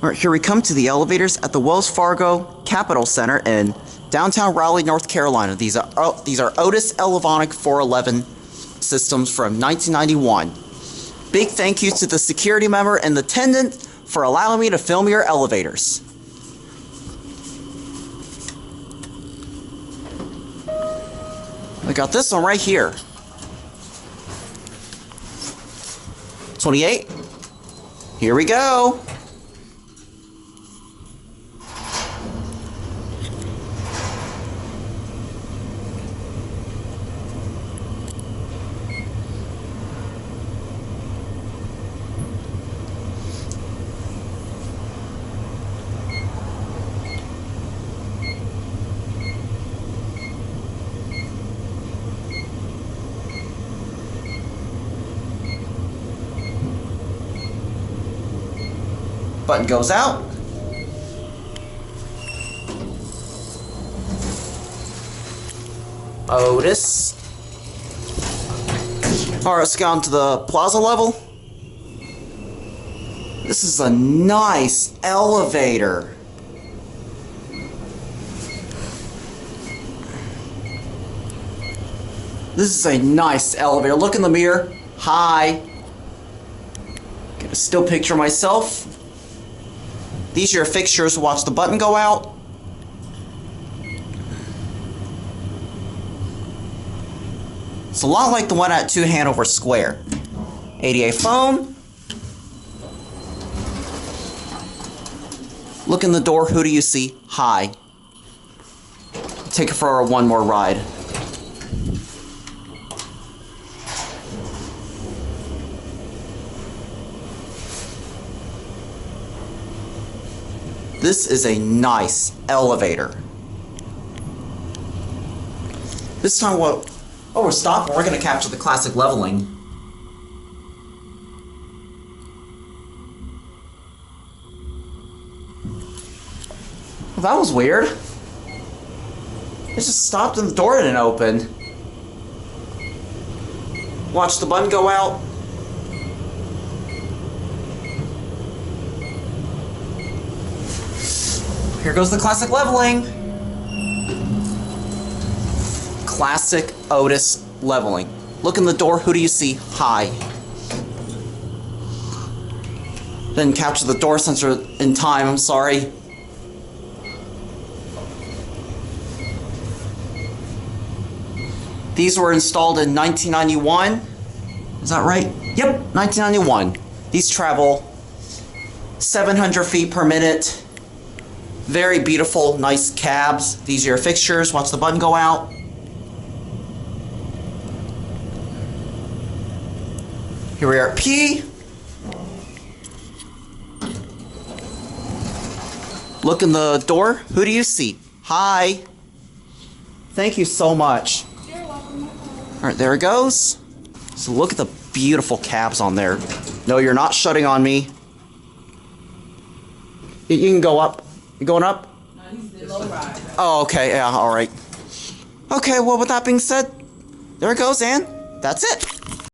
Alright, here we come to the elevators at the Wells Fargo Capitol Center in downtown Raleigh, North Carolina. These are Otis Elevonic 411 systems from 1991. Big thank you to the security member and the tenant for allowing me to film your elevators. I got this one right here. 28. Here we go. Button goes out. Otis. Alright, let's go on to the plaza level. This is a nice elevator. This is a nice elevator. Look in the mirror. Hi. Get a still picture of myself. These are your fixtures. Watch the button go out. It's a lot like the one at 2 Hanover Square. ADA foam. Look in the door. Who do you see? Hi. Take it for one more ride. This is a nice elevator. This time we're stopping. We're going to capture the classic leveling. Well, that was weird. It just stopped and the door didn't open. Watch the button go out. Here goes the classic leveling. Classic Otis leveling. Look in the door. Who do you see? Hi. Didn't capture the door sensor in time. I'm sorry. These were installed in 1991. Is that right? Yep, 1991. These travel 700 feet per minute. Very beautiful, nice cabs. These are your fixtures. Watch the button go out. Here we are at P. Look in the door. Who do you see? Hi. Thank you so much. You're welcome. Alright, there it goes. So look at the beautiful cabs on there. No, you're not shutting on me. You can go up. You going up? No, he's the low ride. Oh, okay, yeah, alright. Okay, well, with that being said, there it goes, and that's it.